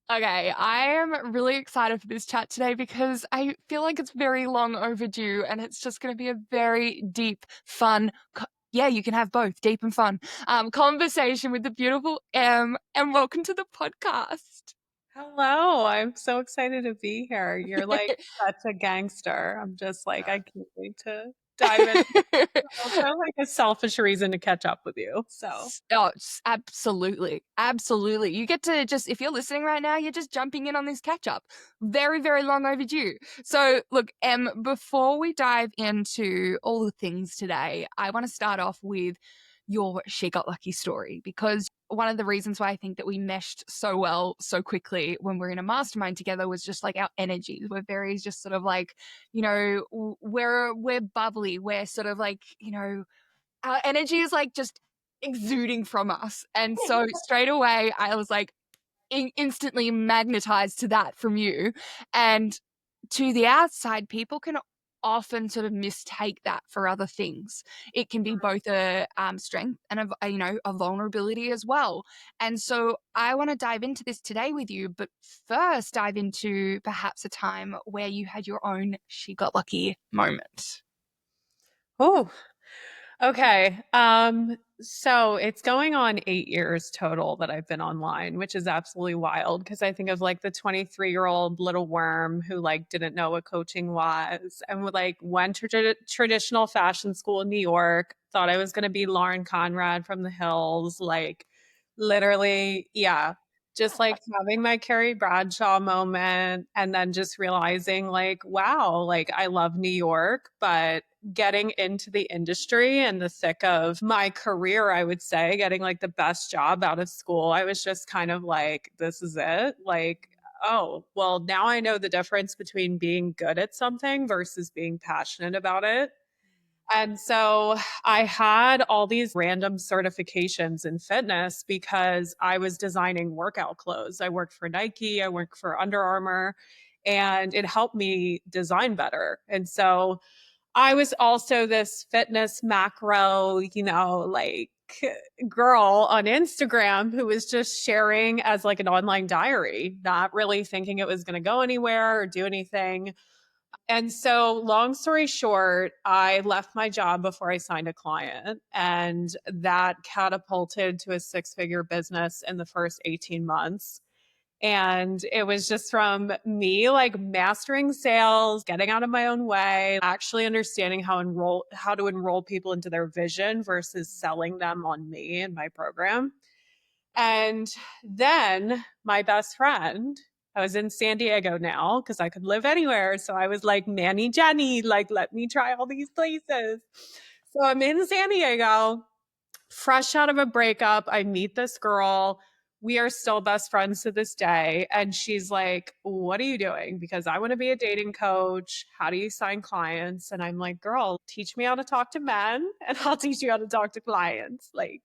Okay, I am really excited for this chat today because I feel like it's very long overdue and it's just going to be a very deep, fun, yeah, you can have both, deep and fun, conversation with the beautiful Em. And welcome to the podcast. Hello, I'm so excited to be here. You're like such a gangster. I'm just like, I can't wait to dive in. Also, like a selfish reason to catch up with you. So, Oh, absolutely. Absolutely. You get to just, if you're listening right now, you're just jumping in on this catch up. Very, very long overdue. So, look, before we dive into all the things today, I want to start off with your She Got Lucky story because one of the reasons why I think that we meshed so well so quickly when we're in a mastermind together was just like our energies. We're very just sort of like, we're bubbly. We're sort of like, our energy is like just exuding from us. And so straight away, I was like instantly magnetized to that from you. And to the outside, people can often sort of mistake that for other things. It can be both a strength and a vulnerability as well. And so I want to dive into this today with you, but first dive into perhaps a time where you had your own she got lucky moment. oh, okay. So it's going on 8 years total that I've been online, which is absolutely wild because I think of like the 23-year-old little worm who like didn't know what coaching was and would like went to traditional fashion school in New York, thought I was going to be Lauren Conrad from the Hills, like literally, yeah. Just like having my Carrie Bradshaw moment and then just realizing like, wow, like I love New York, but getting into the industry and the thick of my career, I would say, getting like the best job out of school, I was just kind of like, this is it. Like, oh, well, now I know the difference between being good at something versus being passionate about it. And so I had all these random certifications in fitness because I was designing workout clothes. I worked for Nike, I worked for Under Armour, and it helped me design better. And so I was also this fitness macro, like girl on Instagram who was just sharing as like an online diary, not really thinking it was going to go anywhere or do anything. And so, long story short, I left my job before I signed a client, and that catapulted to a six-figure business in the first 18 months. And it was just from me like mastering sales, getting out of my own way, actually understanding how to enroll people into their vision versus selling them on me and my program. And then my best friend, I was in San Diego now because I could live anywhere. So I was like, Manny Jenny, like, let me try all these places. So I'm in San Diego, fresh out of a breakup. I meet this girl. We are still best friends to this day. And she's like, what are you doing? Because I want to be a dating coach. How do you sign clients? And I'm like, girl, teach me how to talk to men and I'll teach you how to talk to clients. Like,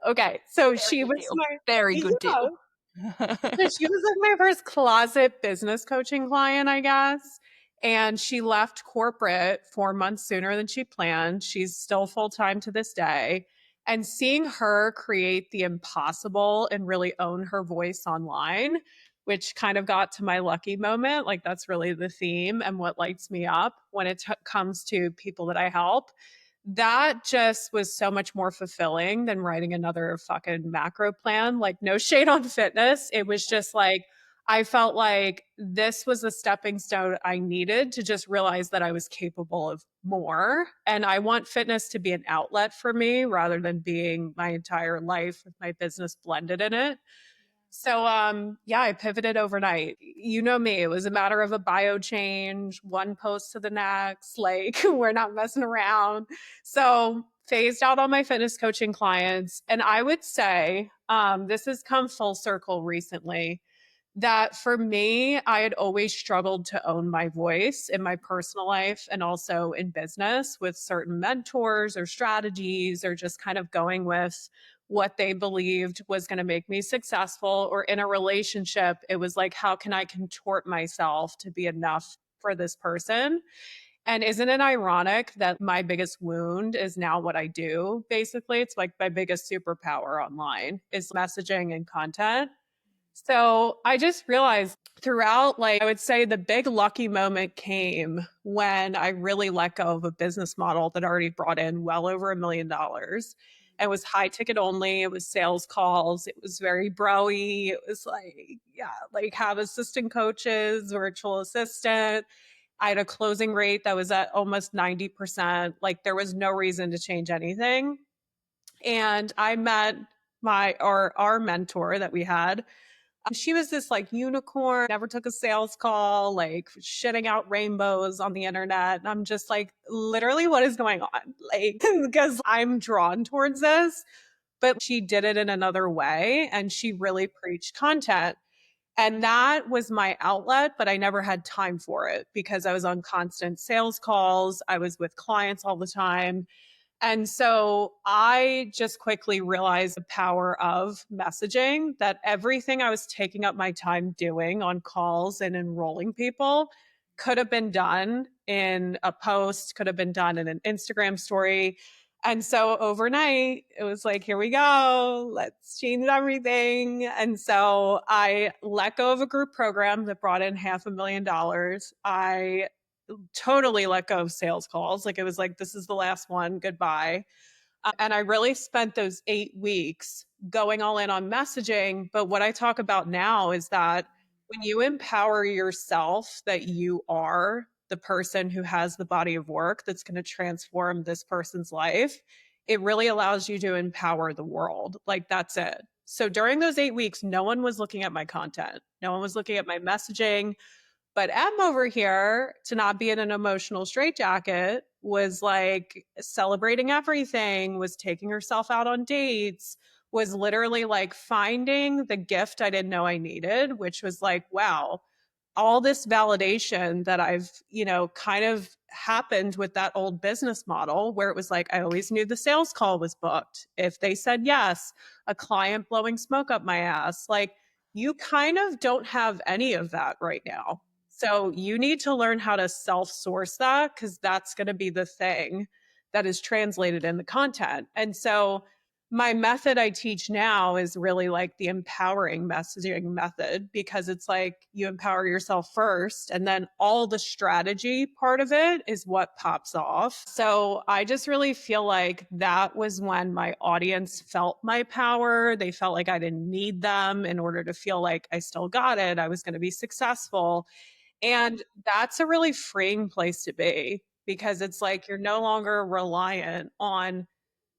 okay. So Very she good was deal. my, Very yeah. good deal. So she was like my first closet business coaching client, I guess. And she left corporate 4 months sooner than she planned. She's still full time to this day. And seeing her create the impossible and really own her voice online, which kind of got to my lucky moment. Like, that's really the theme and what lights me up when it comes to people that I help. That just was so much more fulfilling than writing another fucking macro plan. Like, no shade on fitness. It was just like, I felt like this was a stepping stone I needed to just realize that I was capable of more. And I want fitness to be an outlet for me rather than being my entire life with my business blended in it. So yeah, I pivoted overnight. You know me, it was a matter of a bio change, one post to the next, like we're not messing around. So phased out all my fitness coaching clients. And I would say this has come full circle recently that for me, I had always struggled to own my voice in my personal life and also in business with certain mentors or strategies or just kind of going with what they believed was going to make me successful. Or in a relationship, it was like, how can I contort myself to be enough for this person? And isn't it ironic that my biggest wound is now what I do? Basically, it's like my biggest superpower online is messaging and content. So I just realized throughout, like, I would say the big lucky moment came when I really let go of a business model that already brought in well over $1 million. It was high ticket only. It was sales calls. It was very broy. It was like, yeah, like have assistant coaches, virtual assistant. I had a closing rate that was at almost 90%. Like there was no reason to change anything. And I met my or our mentor that we had. She was this like unicorn, never took a sales call, like shitting out rainbows on the internet. And I'm just like, literally, what is going on? Like, because I'm drawn towards this, but she did it in another way and she really preached content. And that was my outlet, but I never had time for it because I was on constant sales calls. I was with clients all the time. And so I just quickly realized the power of messaging, that everything I was taking up my time doing on calls and enrolling people could have been done in a post, could have been done in an Instagram story. And so overnight, it was like, here we go, let's change everything. And so I let go of a group program that brought in $500,000. I totally let go of sales calls. Like it was like, this is the last one, goodbye. And I really spent those 8 weeks going all in on messaging. But what I talk about now is that when you empower yourself, that you are the person who has the body of work that's going to transform this person's life, it really allows you to empower the world. Like that's it. So during those 8 weeks, no one was looking at my content. No one was looking at my messaging. But Em over here, to not be in an emotional straitjacket, was like celebrating everything, was taking herself out on dates, was literally like finding the gift I didn't know I needed, which was like, wow, all this validation that I've, kind of happened with that old business model where it was like, I always knew the sales call was booked. If they said yes, a client blowing smoke up my ass, like you kind of don't have any of that right now. So you need to learn how to self source that because that's going to be the thing that is translated in the content. And so my method I teach now is really like the empowering messaging method because it's like you empower yourself first and then all the strategy part of it is what pops off. So I just really feel like that was when my audience felt my power. They felt like I didn't need them in order to feel like I still got it. I was going to be successful. And that's a really freeing place to be because it's like you're no longer reliant on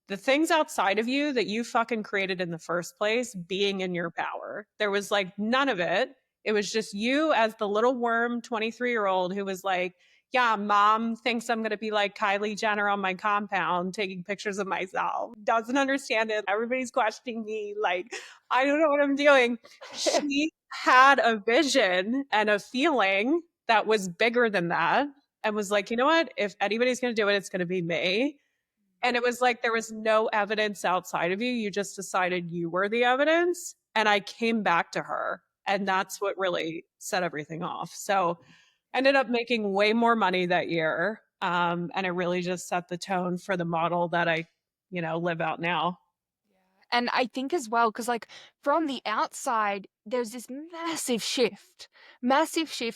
the things outside of you that you fucking created in the first place being in your power. There was like none of it. It was just you as the little worm 23-year-old who was like, yeah, mom thinks I'm going to be like Kylie Jenner on my compound taking pictures of myself. Doesn't understand it. Everybody's questioning me. Like, I don't know what I'm doing. She had a vision and a feeling that was bigger than that and was like, you know what? If anybody's going to do it, it's going to be me. And it was like there was no evidence outside of you. You just decided you were the evidence. And I came back to her. And that's what really set everything off. So I ended up making way more money that year. And it really just set the tone for the model that I, live out now. And I think as well, because like from the outside, there's this massive shift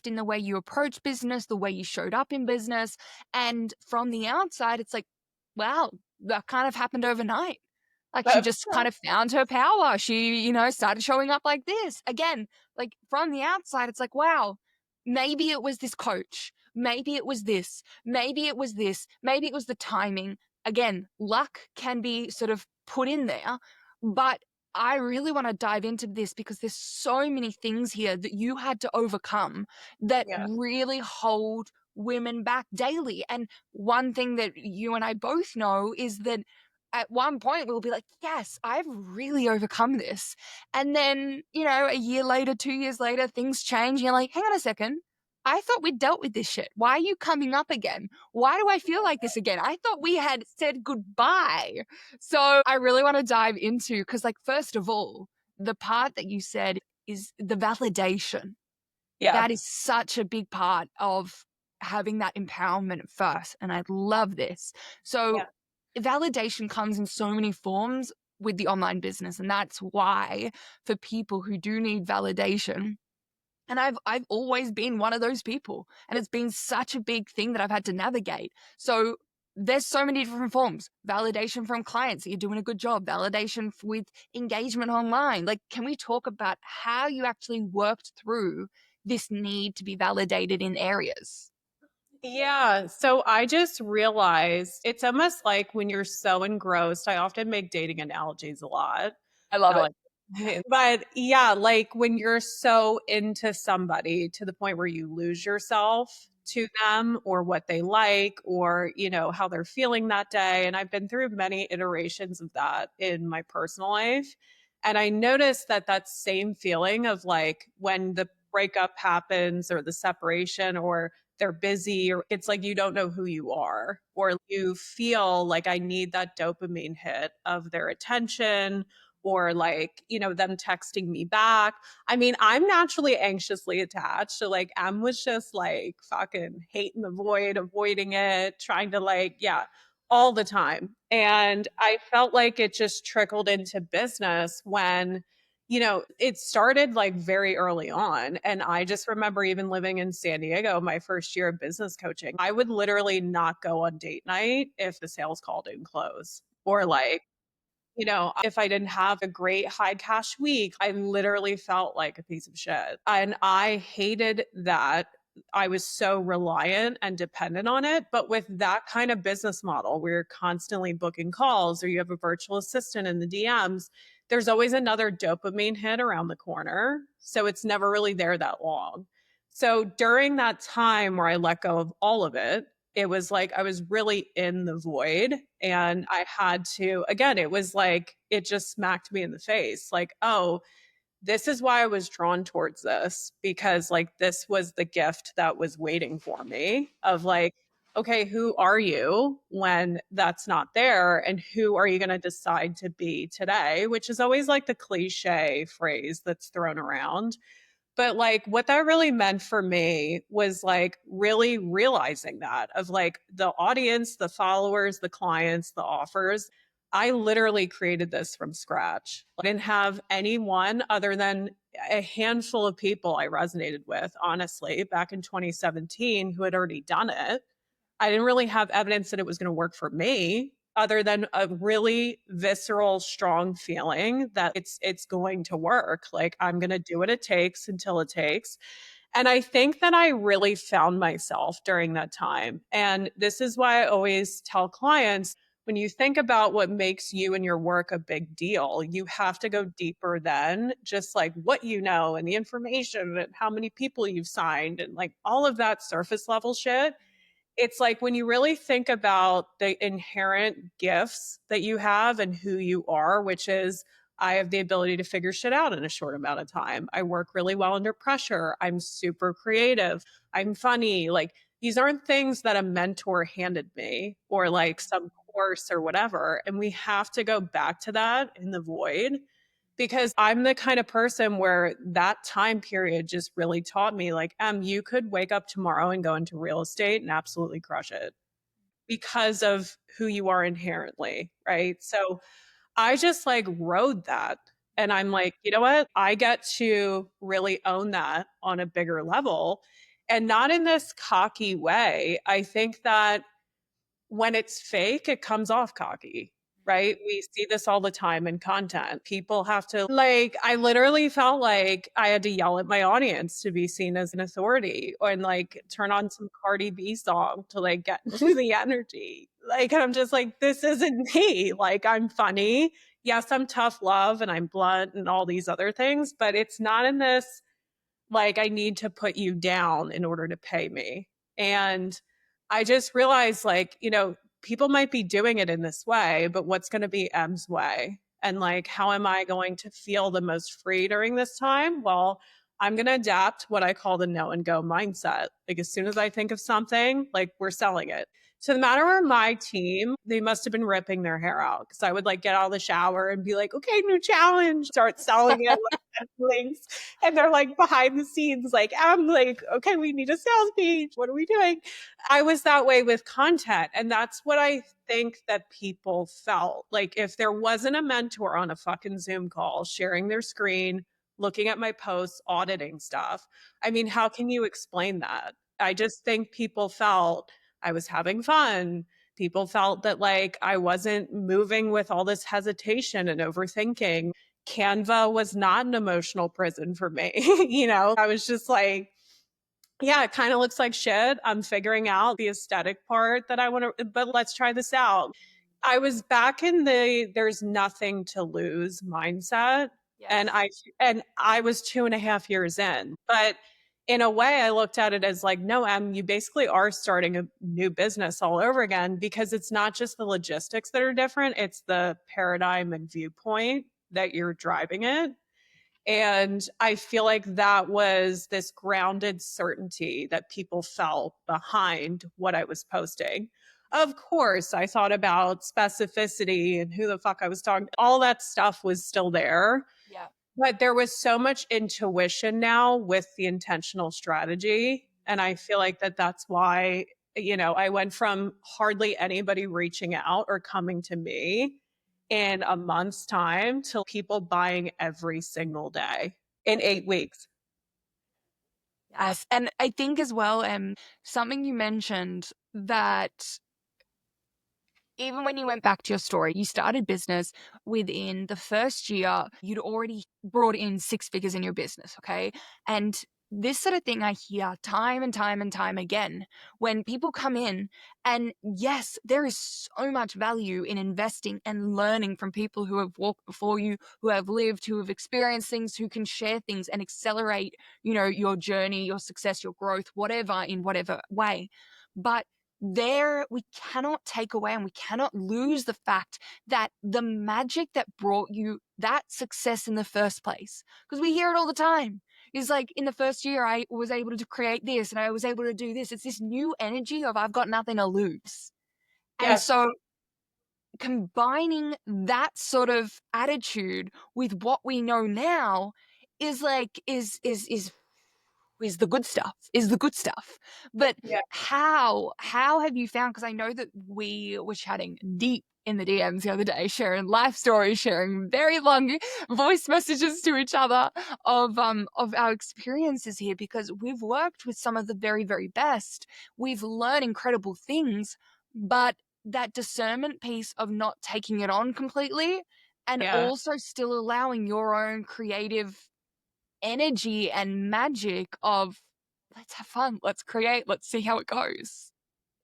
in the way you approach business, the way you showed up in business. And from the outside, it's like, wow, that kind of happened overnight. Like she But just kind of found her power. She, started showing up like this. Again, like from the outside, it's like, wow, maybe it was this coach. Maybe it was this. Maybe it was this. Maybe it was the timing. Again, luck can be sort of put in there, but I really want to dive into this because there's so many things here that you had to overcome that yeah, really hold women back daily. And one thing that you and I both know is that at one point we'll be like, yes, I've really overcome this. And then, a year later, 2 years later, things change. And you're like, hang on a second. I thought we dealt with this shit. Why are you coming up again? Why do I feel like this again? I thought we had said goodbye. So I really want to dive into, because, like, first of all, the part that you said is the validation. yeah, That is such a big part of having that empowerment first. And I love this. So yeah, validation comes in so many forms. with the online business. And that's why, for people who do need validation, and I've always been one of those people. And it's been such a big thing that I've had to navigate. So there's so many different forms. Validation from clients that you're doing a good job, validation with engagement online. Like, can we talk about how you actually worked through this need to be validated in areas? Yeah. So I just realized it's almost like when you're so engrossed, I often make dating analogies a lot. I love I it. like but yeah, like when you're so into somebody to the point where you lose yourself to them or what they like or, how they're feeling that day. And I've been through many iterations of that in my personal life. And I noticed that that same feeling of like when the breakup happens or the separation or they're busy or it's like you don't know who you are or you feel like I need that dopamine hit of their attention or like, them texting me back. I mean, I'm naturally anxiously attached. So like Em was just like fucking hating the void, avoiding it, trying to like, yeah, all the time. And I felt like it just trickled into business when it started like very early on. And I just remember even living in San Diego, my first year of business coaching, I would literally not go on date night if the sales call didn't close. Or like, if I didn't have a great high cash week, I literally felt like a piece of shit. And I hated that. I was so reliant and dependent on it. But with that kind of business model where you're constantly booking calls or you have a virtual assistant in the DMs, there's always another dopamine hit around the corner. So it's never really there that long. So during that time where I let go of all of it, it was like I was really in the void and I had to, again, it was like it just smacked me in the face. Like, oh, this is why I was drawn towards this because like this was the gift that was waiting for me of like, okay, who are you when that's not there? And who are you going to decide to be today? Which is always like the cliche phrase that's thrown around. But, like, what that really meant for me was, like, really realizing that of, like, the audience, the followers, the clients, the offers. I literally created this from scratch. I didn't have anyone other than a handful of people I resonated with, honestly, back in 2017 who had already done it. I didn't really have evidence that it was gonna work for me other than a really visceral, strong feeling that it's going to work. Like, I'm gonna do what it takes until it takes. And I think that I really found myself during that time. And this is why I always tell clients, when you think about what makes you and your work a big deal, you have to go deeper than just like what you know and the information and how many people you've signed and like all of that surface level shit. It's like when you really think about the inherent gifts that you have and who you are, which is I have the ability to figure shit out in a short amount of time. I work really well under pressure. I'm super creative. I'm funny. Like these aren't things that a mentor handed me or like some course or whatever. And we have to go back to that in the void because I'm the kind of person where that time period just really taught me like, you could wake up tomorrow and go into real estate and absolutely crush it because of who you are inherently, right? So I just like rode that. And I'm like, you know what? I get to really own that on a bigger level and not in this cocky way. I think that when it's fake, it comes off cocky, right? We see this all the time in content. People have to like I literally felt like I had to yell at my audience to be seen as an authority or and like turn on some Cardi B song to like get into the energy. Like I'm just like this isn't me. Like I'm funny. Yes, I'm tough love and I'm blunt and all these other things, but it's not in this like, I need to put you down in order to pay me. And I just realized, like, people might be doing it in this way, but what's going to be M's way? And like, how am I going to feel the most free during this time? Well, I'm going to adapt what I call the no and go mindset. Like as soon as I think of something, like we're selling it. So the matter of my team, they must have been ripping their hair out because I would like get out of the shower and be like, okay, new challenge, start selling it like links. And they're like behind the scenes, like, I'm like, okay, we need a sales page. What are we doing? I was that way with content. And that's what I think that people felt like if there wasn't a mentor on a fucking Zoom call sharing their screen, looking at my posts, auditing stuff. I mean, how can you explain that? I just think people felt I was having fun. People felt that like I wasn't moving with all this hesitation and overthinking. Canva was not an emotional prison for me. I was just like, yeah, it kind of looks like shit. I'm figuring out the aesthetic part that I want to, but let's try this out. I was back in the there's nothing to lose mindset. And Yes. I was 2.5 years in. But in a way, I looked at it as like, no, you basically are starting a new business all over again because it's not just the logistics that are different, it's the paradigm and viewpoint that you're driving it. And I feel like that was this grounded certainty that people felt behind what I was posting. Of course, I thought about specificity and who the fuck I was talking. All that stuff was still there. Yeah. But there was so much intuition now with the intentional strategy. And I feel like that's why, I went from hardly anybody reaching out or coming to me in a month's time to people buying every single day in 8 weeks. Yes. And I think as well, something you mentioned that even when you went back to your story, you started business within the first year, you'd already brought in six figures in your business. Okay. And this sort of thing I hear time and time and time again when people come in. And yes, there is so much value in investing and learning from people who have walked before you, who have lived, who have experienced things, who can share things and accelerate, your journey, your success, your growth, whatever, in whatever way. But there we cannot take away and we cannot lose the fact that the magic that brought you that success in the first place, because we hear it all the time, is like, in the first year I was able to create this and I was able to do this. It's this new energy of I've got nothing to lose. And Yes. so combining that sort of attitude with what we know now is like is the good stuff, is the good stuff. But Yeah. how have you found, because I know that we were chatting deep in the DMs the other day, sharing life stories, sharing very long voice messages to each other of our experiences here, because we've worked with some of the very, very best. We've learned incredible things, but that discernment piece of not taking it on completely and Yeah. also still allowing your own creative energy and magic of let's have fun, let's create, let's see how it goes.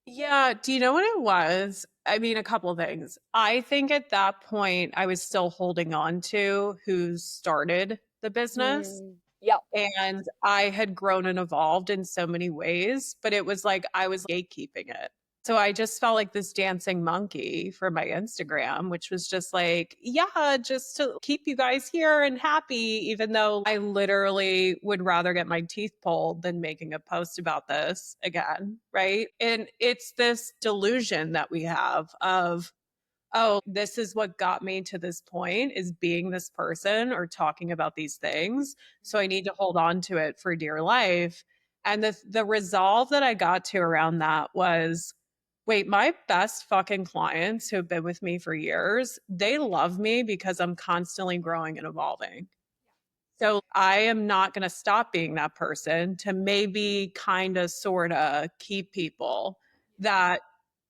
Yeah. Do you know what it was? I mean, a couple of things. I think at that point, I was still holding on to who started the business. Yep. And I had grown and evolved in so many ways, but it was like I was gatekeeping it. So I just felt like this dancing monkey for my Instagram, which was just like, yeah, just to keep you guys here and happy, even though I literally would rather get my teeth pulled than making a post about this again. Right. And it's this delusion that we have of, oh, this is what got me to this point is being this person or talking about these things. So I need to hold on to it for dear life. And the resolve that I got to around that was, wait, my best fucking clients who have been with me for years, they love me because I'm constantly growing and evolving. So I am not going to stop being that person to maybe kind of sort of keep people that,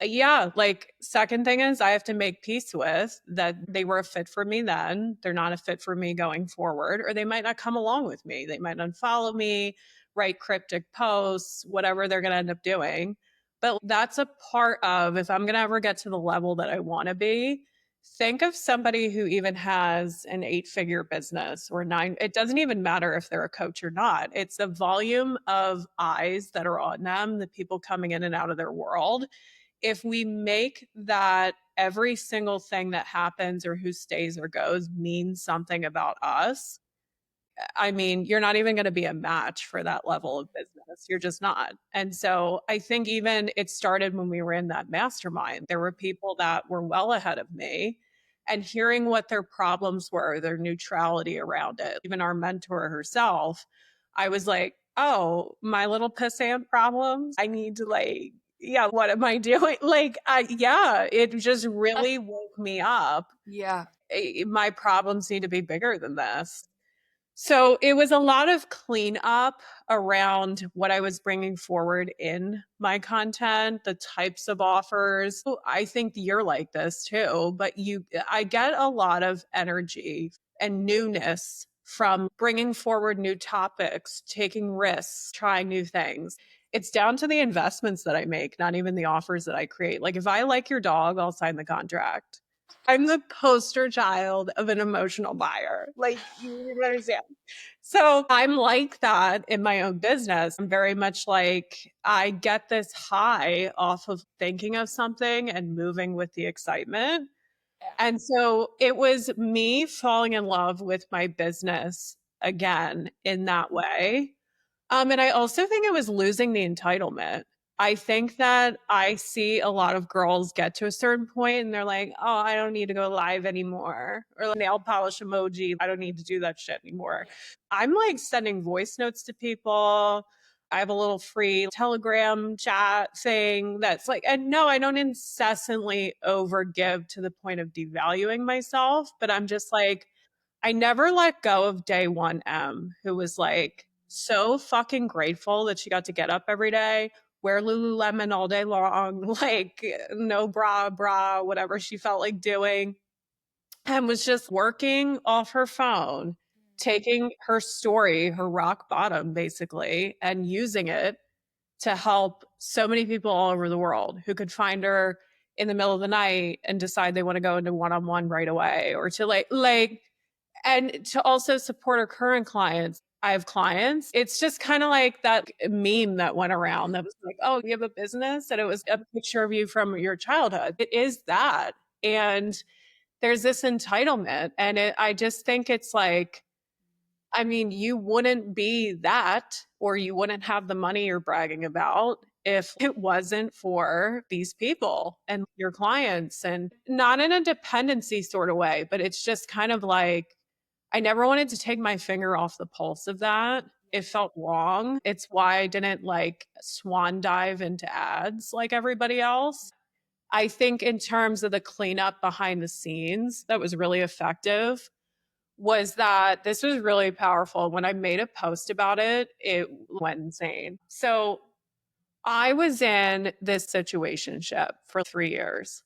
yeah, like second thing is I have to make peace with that they were a fit for me then. They're not a fit for me going forward, or they might not come along with me. They might unfollow me, write cryptic posts, whatever they're going to end up doing. But that's a part of if I'm going to ever get to the level that I want to be, think of somebody who even has an 8-figure business or nine. It doesn't even matter if they're a coach or not. It's the volume of eyes that are on them, the people coming in and out of their world. If we make that every single thing that happens or who stays or goes means something about us, I mean, you're not even going to be a match for that level of business. You're just not. And so I think even it started when we were in that mastermind. There were people that were well ahead of me, and hearing what their problems were, their neutrality around it, even our mentor herself, I was like, oh, my little pissant problems. I need to like, yeah, what am I doing? Like, yeah, it just really woke me up. Yeah. My problems need to be bigger than this. So it was a lot of cleanup around what I was bringing forward in my content, the types of offers. I think you're like this too, but I get a lot of energy and newness from bringing forward new topics, taking risks, trying new things. It's down to the investments that I make, not even the offers that I create. Like if I like your dog, I'll sign the contract. I'm the poster child of an emotional buyer. Like, you understand. So I'm like that in my own business. I'm very much like, I get this high off of thinking of something and moving with the excitement. Yeah. And so it was me falling in love with my business again in that way. And I also think it was losing the entitlement. I think that I see a lot of girls get to a certain point and they're like, oh, I don't need to go live anymore. Or like nail polish emoji. I don't need to do that shit anymore. I'm like sending voice notes to people. I have a little free Telegram chat thing that's like, and no, I don't incessantly overgive to the point of devaluing myself, but I'm just like, I never let go of day one M, who was like so fucking grateful that she got to get up every day, wear Lululemon all day long, like no bra, whatever she felt like doing, and was just working off her phone, taking her story, her rock bottom basically, and using it to help so many people all over the world who could find her in the middle of the night and decide they want to go into one-on-one right away, or to like and to also support our current clients. I have clients. It's just kind of like that meme that went around that was like, oh, you have a business? And it was a picture of you from your childhood. It is that. And there's this entitlement. And I just think it's like, I mean, you wouldn't be that, or you wouldn't have the money you're bragging about if it wasn't for these people and your clients, and not in a dependency sort of way, but it's just kind of like, I never wanted to take my finger off the pulse of that. It felt wrong. It's why I didn't like swan dive into ads like everybody else. I think in terms of the cleanup behind the scenes that was really effective was that this was really powerful. When I made a post about it, it went insane. So I was in this situationship for 3 years.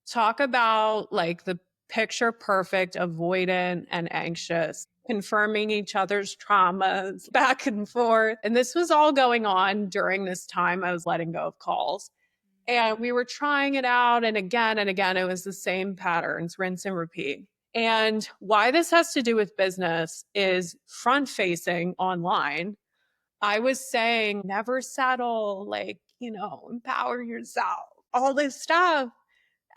Talk about like the picture perfect, avoidant and anxious, confirming each other's traumas back and forth. And this was all going on during this time I was letting go of calls. And we were trying it out. And again, it was the same patterns, rinse and repeat. And why this has to do with business is front facing online. I was saying, never settle, like, empower yourself, all this stuff.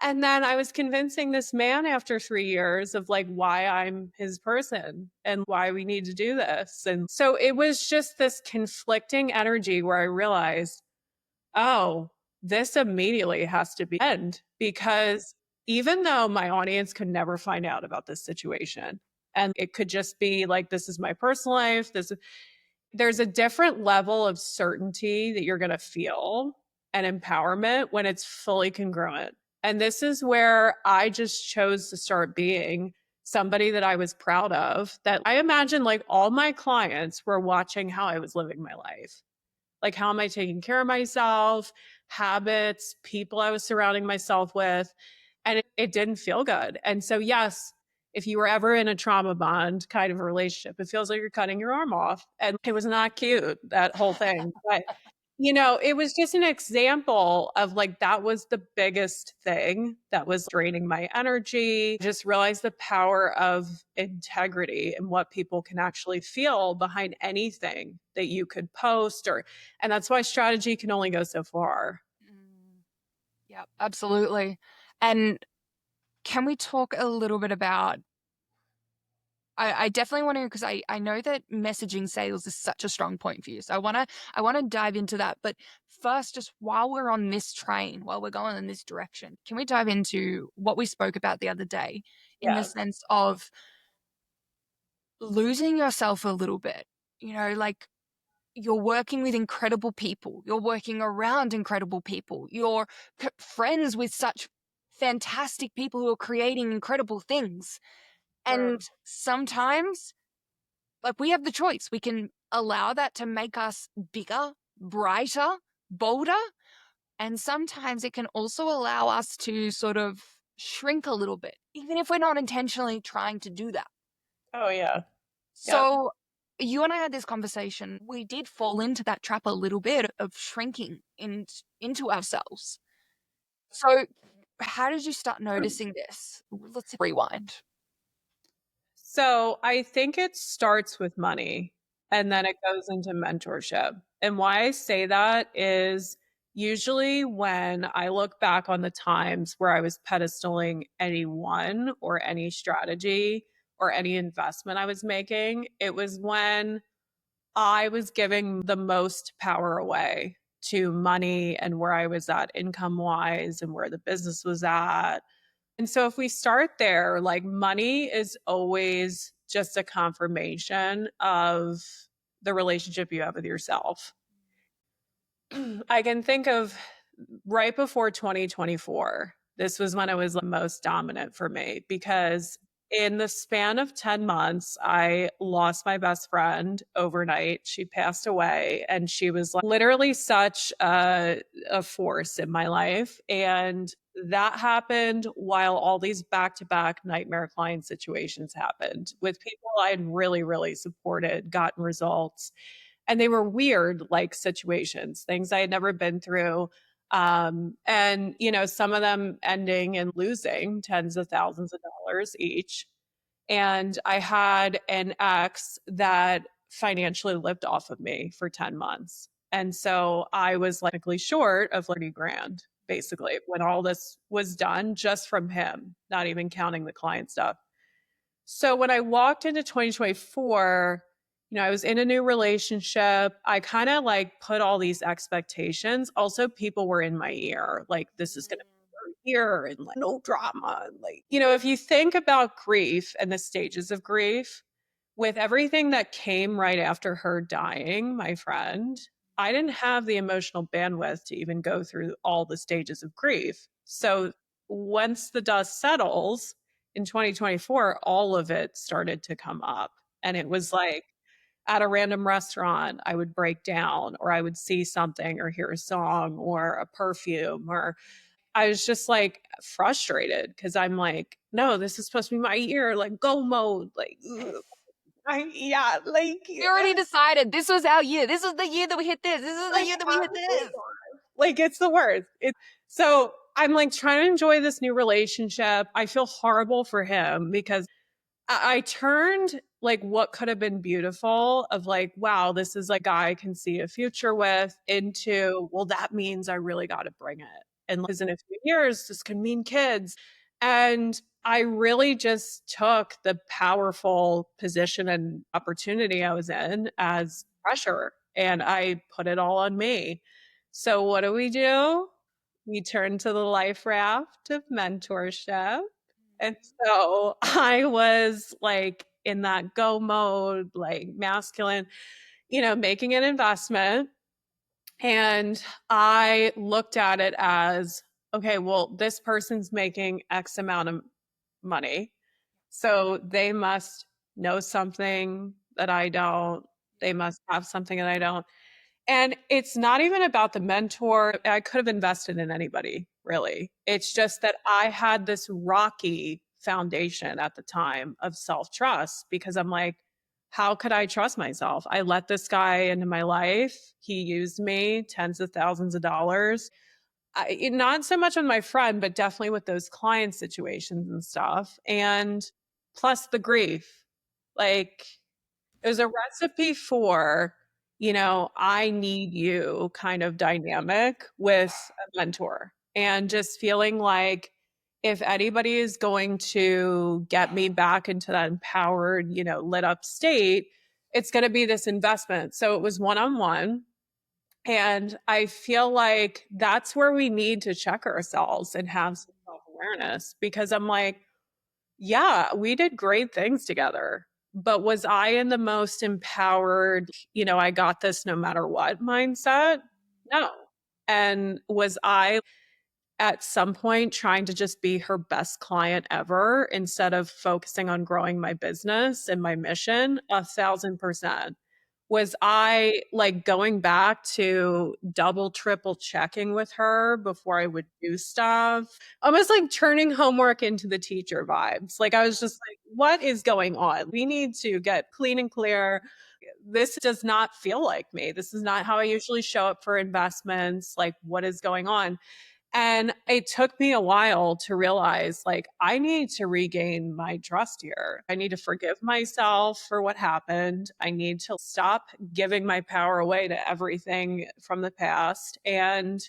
And then I was convincing this man after 3 years of like why I'm his person and why we need to do this. And so it was just this conflicting energy where I realized, oh, this immediately has to be end, because even though my audience could never find out about this situation, and it could just be like, this is my personal life, there's a different level of certainty that you're going to feel and empowerment when it's fully congruent. And this is where I just chose to start being somebody that I was proud of. That I imagine like all my clients were watching how I was living my life. Like, how am I taking care of myself, habits, people I was surrounding myself with. And it didn't feel good. And so, yes, if you were ever in a trauma bond kind of a relationship, it feels like you're cutting your arm off. And it was not cute, that whole thing. But it was just an example of like, that was the biggest thing that was draining my energy. Just realized the power of integrity and what people can actually feel behind anything that you could post, and that's why strategy can only go so far. Mm. Yeah, absolutely. And can we talk a little bit about, I definitely want to, because I know that messaging sales is such a strong point for you. So I want to dive into that. But first, just while we're on this train, while we're going in this direction, can we dive into what we spoke about the other day in the Yeah. sense of losing yourself a little bit? Like you're working with incredible people, you're working around incredible people, you're friends with such fantastic people who are creating incredible things. Sure. And sometimes, like, we have the choice. We can allow that to make us bigger, brighter, bolder. And sometimes it can also allow us to sort of shrink a little bit, even if we're not intentionally trying to do that. Oh, yeah. Yep. So, you and I had this conversation. We did fall into that trap a little bit of shrinking into ourselves. So, how did you start noticing this? Let's rewind. So I think it starts with money and then it goes into mentorship. And why I say that is usually when I look back on the times where I was pedestaling anyone or any strategy or any investment I was making, it was when I was giving the most power away to money and where I was at income wise and where the business was at. And so if we start there, like money is always just a confirmation of the relationship you have with yourself. I can think of right before 2024. This was when it was the most dominant for me because in the span of 10 months, I lost my best friend overnight. She passed away and she was like literally such a force in my life. And that happened while all these back to back nightmare client situations happened with people I'd really, really supported, gotten results. And they were weird, like situations, things I had never been through. And, some of them ending in losing tens of thousands of dollars each. And I had an ex that financially lived off of me for 10 months. And so I was likely short of 30 grand, basically, when all this was done just from him, not even counting the client stuff. So when I walked into 2024, I was in a new relationship. I kind of like put all these expectations. Also, people were in my ear, like, this is going to be here and like no drama. And like, if you think about grief and the stages of grief, with everything that came right after her dying, my friend, I didn't have the emotional bandwidth to even go through all the stages of grief. So once the dust settles in 2024, all of it started to come up. And it was like at a random restaurant, I would break down, or I would see something, or hear a song, or a perfume, or I was just like frustrated because I'm like, no, this is supposed to be my year, like go mode, like, ugh. Yeah, like, We already decided this was our year. This is the year that we hit this. This is the like, year that we hit this. like it's the worst. So I'm like trying to enjoy this new relationship. I feel horrible for him because I turned like what could have been beautiful of like, wow, this is like a guy I can see a future with into, well, that means I really got to bring it. And because in a few years, this can mean kids. And I really just took the powerful position and opportunity I was in as pressure and I put it all on me. So what do? We turn to the life raft of mentorship. And so I was like in that go mode, like masculine, making an investment. And I looked at it as, okay, well, this person's making X amount of money. So they must know something that I don't. They must have something that I don't. And it's not even about the mentor. I could have invested in anybody, really. It's just that I had this rocky foundation at the time of self trust because I'm like, how could I trust myself? I let this guy into my life. He used me tens of thousands of dollars. Not so much with my friend, but definitely with those client situations and stuff. And plus the grief. Like, it was a recipe for, I need you kind of dynamic with a mentor and just feeling like if anybody is going to get me back into that empowered, lit up state, it's going to be this investment. So it was one on one. And I feel like that's where we need to check ourselves and have some self awareness because I'm like, yeah, we did great things together. But was I in the most empowered, I got this no matter what mindset? No. And was I at some point trying to just be her best client ever instead of focusing on growing my business and my mission? 1,000%. Was I like going back to double, triple checking with her before I would do stuff? Almost like turning homework into the teacher vibes. Like I was just like, what is going on? We need to get clean and clear. This does not feel like me. This is not how I usually show up for investments. Like, what is going on? And it took me a while to realize, like, I need to regain my trust here. I need to forgive myself for what happened. I need to stop giving my power away to everything from the past. And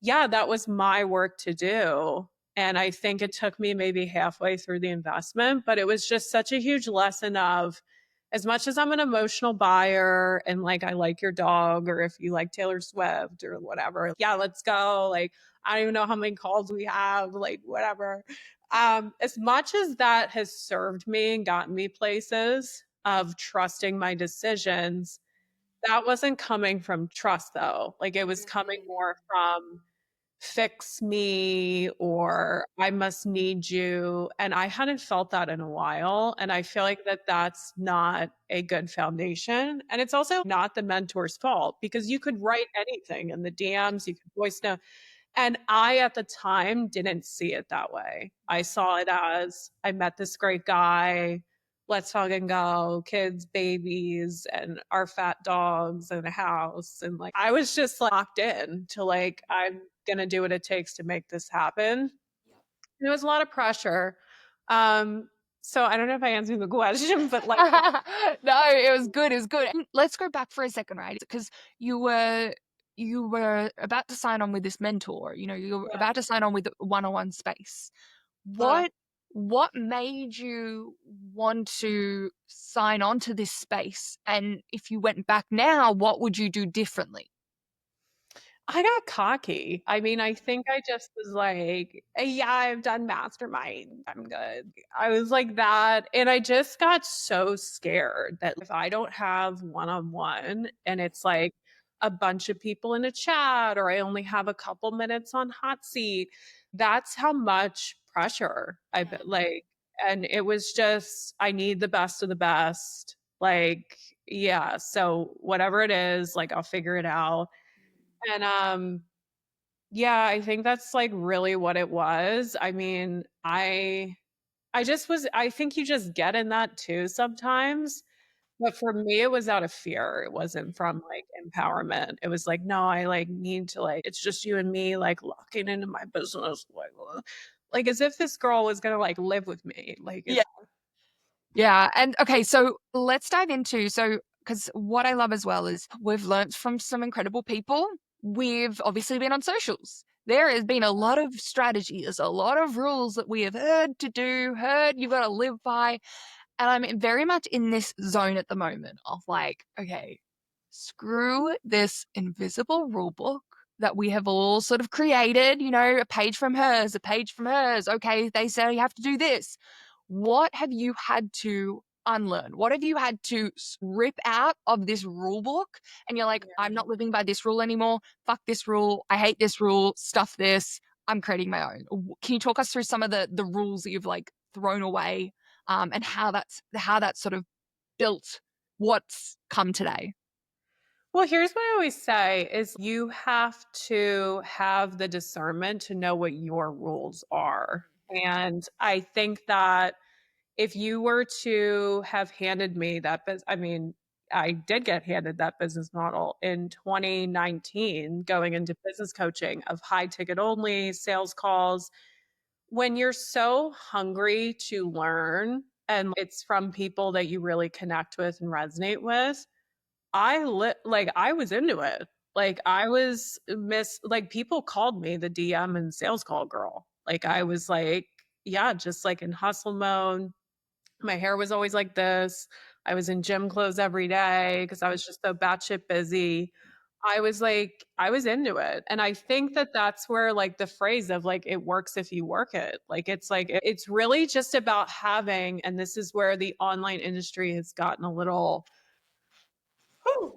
yeah, that was my work to do. And I think it took me maybe halfway through the investment, but it was just such a huge lesson of as much as I'm an emotional buyer and like I like your dog or if you like Taylor Swift or whatever, yeah, let's go. Like, I don't even know how many calls we have, like, whatever. As much as that has served me and gotten me places of trusting my decisions, that wasn't coming from trust though. Like, it was coming more from fix me or I must need you. And I hadn't felt that in a while. And I feel like that's not a good foundation. And it's also not the mentor's fault because you could write anything in the DMs, you could voice note. And I, at the time, didn't see it that way. I saw it as I met this great guy. Let's fucking go. Kids, babies, and our fat dogs and a house. And like, I was just like, locked in to like, I'm going to do what it takes to make this happen. And it was a lot of pressure. Um, so I don't know if I answered the question, but like, No, it was good. It was good. And let's go back for a second, right? Because you were you were about to sign on with this mentor. You were yeah, about to sign on with one-on-one space. uh, What made you want to sign on to this space? And if you went back now, what would you do differently? I got cocky. I mean, I think I just was like, yeah, I've done mastermind. I'm good. I was like that. And I just got so scared that if I don't have one on one and it's like a bunch of people in a chat or I only have a couple minutes on hot seat, that's how much pressure I Yeah. bet like, and it was just, I need the best of the best. Like, yeah. So whatever it is, like, I'll figure it out. And yeah, I think that's like really what it was. I mean, I just was I think you just get in that too sometimes. But for me it was out of fear. It wasn't from like empowerment. It was like, no, I like need to like it's just you and me like locking into my business like as if this girl was going to like live with me. Like Yeah. it's Yeah. And okay, so let's dive into because what I love as well is we've learnt from some incredible people. We've obviously been on socials. There has been a lot of strategies, a lot of rules that we have heard to do, heard you've got to live by. And I'm very much in this zone at the moment of like, okay, screw this invisible rule book that we have all sort of created, a page from hers, a page from hers. Okay, they say you have to do this. What have you had to unlearn? What have you had to rip out of this rule book? And you're like, I'm not living by this rule anymore. Fuck this rule. I hate this rule. Stuff this. I'm creating my own. Can you talk us through some of the rules that you've like thrown away, and how that's sort of built what's come today? well, here's what I always say is you have to have the discernment to know what your rules are. And I think that if you were to have handed me that I mean, I did get handed that business model in 2019 going into business coaching of high ticket only sales calls. When you're so hungry to learn and it's from people that you really connect with and resonate with, I was into it. Like I was miss like people called me the DM and sales call girl. Like I was like, yeah, just like in hustle mode. My hair was always like this. I was in gym clothes every day because I was just so batshit busy. I was like, I was into it. And I think that that's where like the phrase of like, it works if you work it. Like, it's really just about having, and this is where the online industry has gotten a little, whew,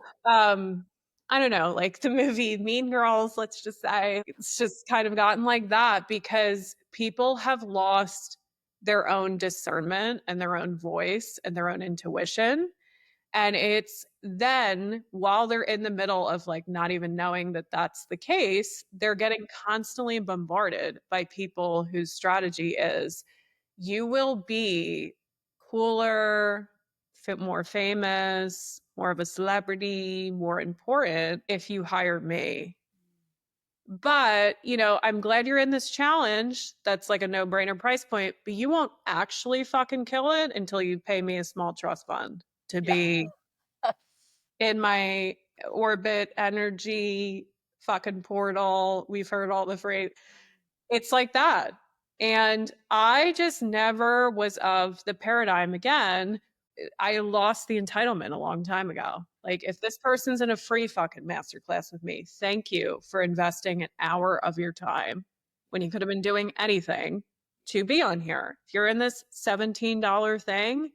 I don't know, like the movie Mean Girls, let's just say it's just kind of gotten like that because people have lost their own discernment and their own voice and their own intuition. And it's then while they're in the middle of like not even knowing that that's the case, they're getting constantly bombarded by people whose strategy is you will be cooler, more famous, more of a celebrity, more important if you hire me. But, I'm glad you're in this challenge. That's like a no-brainer price point, but you won't actually fucking kill it until you pay me a small trust fund to Yeah. be in my orbit energy fucking portal. We've heard all the phrase. It's like that. And I just never was of the paradigm again. I lost the entitlement a long time ago. Like, if this person's in a free fucking masterclass with me, thank you for investing an hour of your time when you could have been doing anything to be on here. If you're in this $17 thing,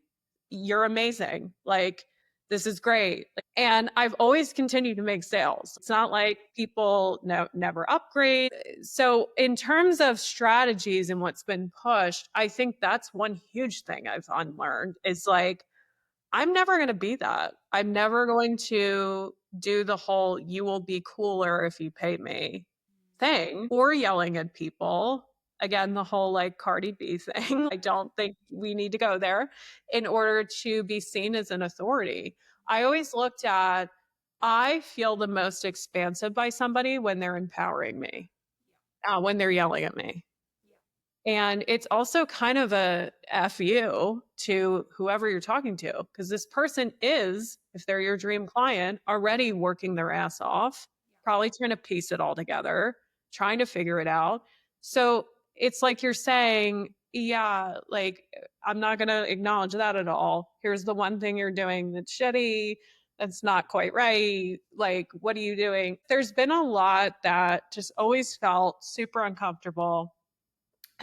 you're amazing. Like, this is great. And I've always continued to make sales. It's not like people never upgrade. So, in terms of strategies and what's been pushed, I think that's one huge thing I've unlearned is like, I'm never going to be that. I'm never going to do the whole you will be cooler if you pay me thing or yelling at people. Again, the whole like Cardi B thing. I don't think we need to go there in order to be seen as an authority. I always looked at, I feel the most expansive by somebody when they're empowering me, when they're yelling at me. And it's also kind of a F you to whoever you're talking to, because this person is, if they're your dream client, already working their ass off, probably trying to piece it all together, trying to figure it out. So it's like you're saying, yeah, like I'm not going to acknowledge that at all. Here's the one thing you're doing that's shitty. That's not quite right. Like, what are you doing? There's been a lot that just always felt super uncomfortable.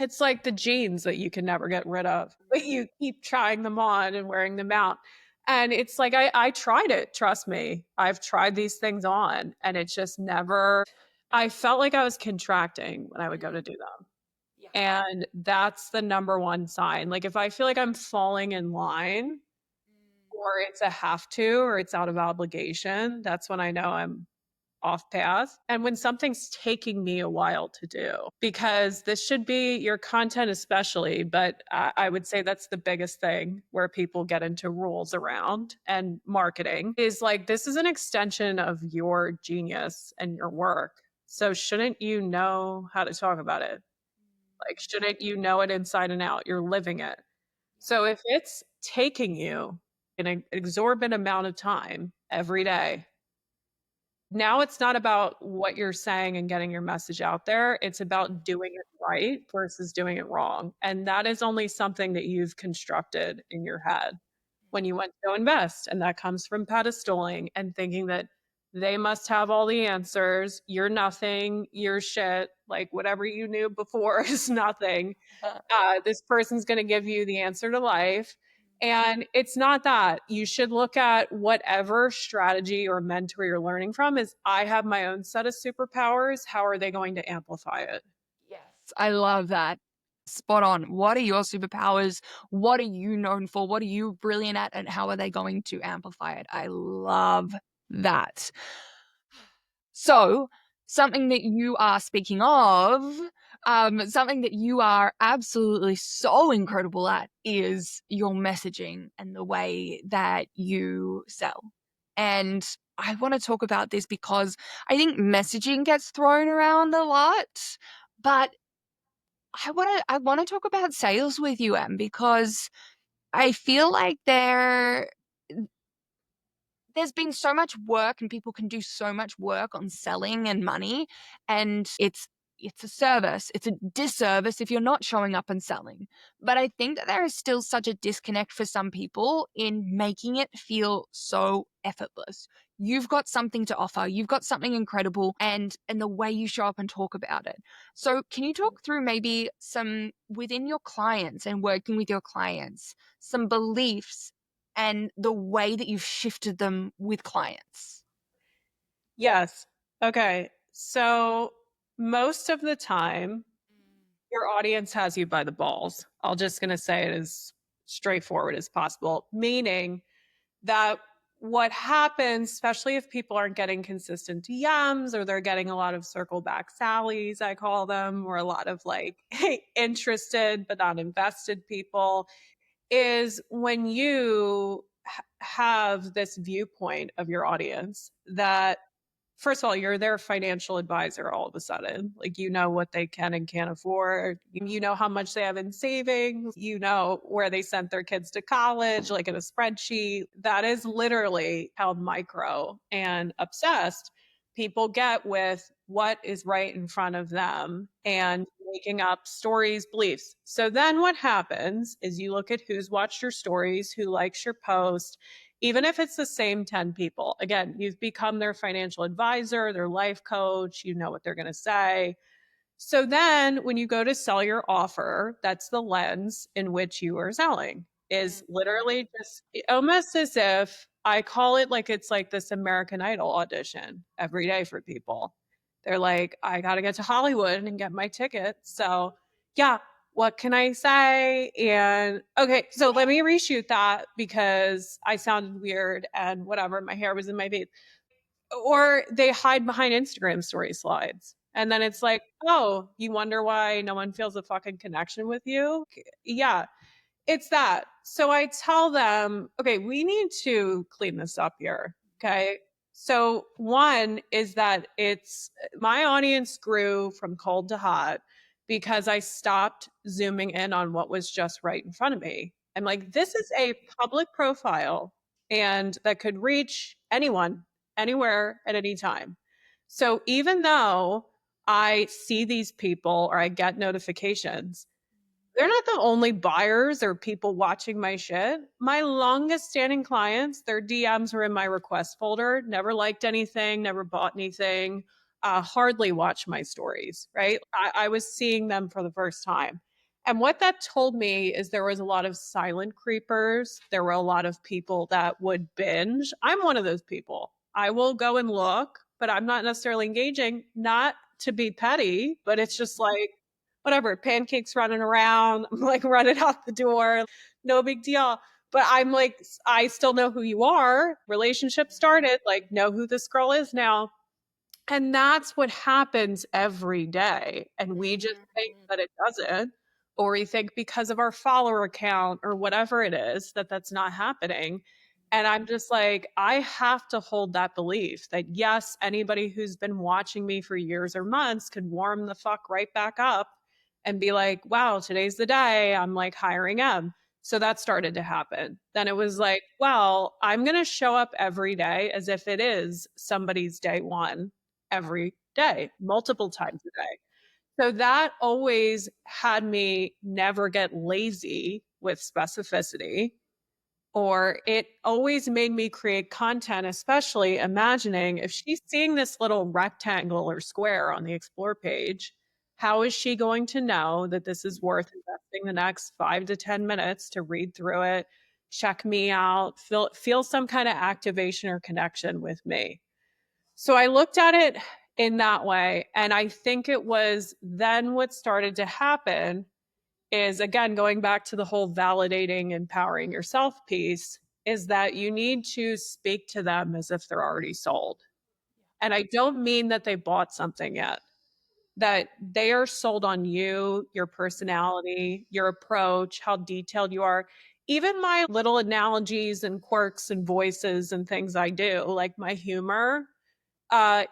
It's like the jeans that you can never get rid of, but you keep trying them on and wearing them out. And it's like, I tried it. Trust me. I've tried these things on and it's just never, I felt like I was contracting when I would go to do them. Yeah. And that's the number one sign. Like if I feel like I'm falling in line or it's a have to or it's out of obligation, that's when I know I'm off path and when something's taking me a while to do because this should be your content especially, but I would say that's the biggest thing where people get into rules around and marketing is like this is an extension of your genius and your work, so shouldn't you know how to talk about it? Like shouldn't you know it inside and out? You're living it. So if it's taking you an exorbitant amount of time every day, now it's not about what you're saying and getting your message out there. It's about doing it right versus doing it wrong. And that is only something that you've constructed in your head when you went to go invest. And that comes from pedestaling and thinking that they must have all the answers. You're nothing. You're shit. Like whatever you knew before is nothing. This person's going to give you the answer to life. And it's not that. You should look at whatever strategy or mentor you're learning from is I have my own set of superpowers. How are they going to amplify it? Yes, I love that. Spot on. What are your superpowers? What are you known for? What are you brilliant at? And how are they going to amplify it? I love that. So, something that you are speaking of, something that you are absolutely so incredible at is your messaging and the way that you sell. And I want to talk about this because I think messaging gets thrown around a lot, but I want to talk about sales with you, Em, because I feel like there's been so much work and people can do so much work on selling and money, and it's it's a service. It's a disservice if you're not showing up and selling. But I think that there is still such a disconnect for some people in making it feel so effortless. You've got something to offer. You've got something incredible, and the way you show up and talk about it. So, can you talk through maybe some within your clients and working with your clients, some beliefs and the way that you've shifted them with clients? Yes. Okay. So most of the time, your audience has you by the balls. I'll just going to say it as straightforward as possible, meaning that what happens, especially if people aren't getting consistent DMs or they're getting a lot of circle back Sallies, I call them, or a lot of like interested but not invested people, is when you have this viewpoint of your audience that first of all, you're their financial advisor all of a sudden. Like, you know what they can and can't afford. You know how much they have in savings. You know where they sent their kids to college, like in a spreadsheet. That is literally how micro and obsessed people get with what is right in front of them and making up stories, beliefs. So then what happens is you look at who's watched your stories, who likes your post, even if it's the same 10 people. Again, you've become their financial advisor, their life coach, you know what they're going to say. So then when you go to sell your offer, that's the lens in which you are selling, is literally just almost as if I call it like it's like this American Idol audition every day for people. They're like, I got to get to Hollywood and get my ticket. So, yeah, what can I say? And okay, so let me reshoot that because I sounded weird and whatever. My hair was in my face, or they hide behind Instagram story slides. And then it's like, oh, you wonder why no one feels a fucking connection with you? Yeah, it's that. So I tell them, okay, we need to clean this up here. Okay. So one is that it's my audience grew from cold to hot because I stopped zooming in on what was just right in front of me. I'm like, this is a public profile and that could reach anyone, anywhere, at any time. So even though I see these people or I get notifications, they're not the only buyers or people watching my shit. My longest standing clients, their DMs were in my request folder, never liked anything, never bought anything, hardly watched my stories, right? I was seeing them for the first time. And what that told me is there was a lot of silent creepers. There were a lot of people that would binge. I'm one of those people. I will go and look, but I'm not necessarily engaging, not to be petty, but it's just like, whatever, pancakes running around. I'm like running out the door. No big deal. But I'm like, I still know who you are. Relationship started. Like, know who this girl is now. And that's what happens every day. And we just think that it doesn't, or we think because of our follower count or whatever it is that that's not happening. And I'm just like, I have to hold that belief that yes, anybody who's been watching me for years or months could warm the fuck right back up and be like, wow, today's the day I'm like hiring Em. So that started to happen. Then it was like, well, I'm going to show up every day as if it is somebody's day one every day, multiple times a day. So that always had me never get lazy with specificity, or it always made me create content, especially imagining if she's seeing this little rectangle or square on the explore page, how is she going to know that this is worth investing the next 5 to 10 minutes to read through it, check me out, feel some kind of activation or connection with me? So I looked at it in that way. And I think it was then what started to happen is, again, going back to the whole validating, empowering yourself piece, is that you need to speak to them as if they're already sold. And I don't mean that they bought something yet, that they are sold on you, your personality, your approach, how detailed you are. Even my little analogies and quirks and voices and things I do, like my humor,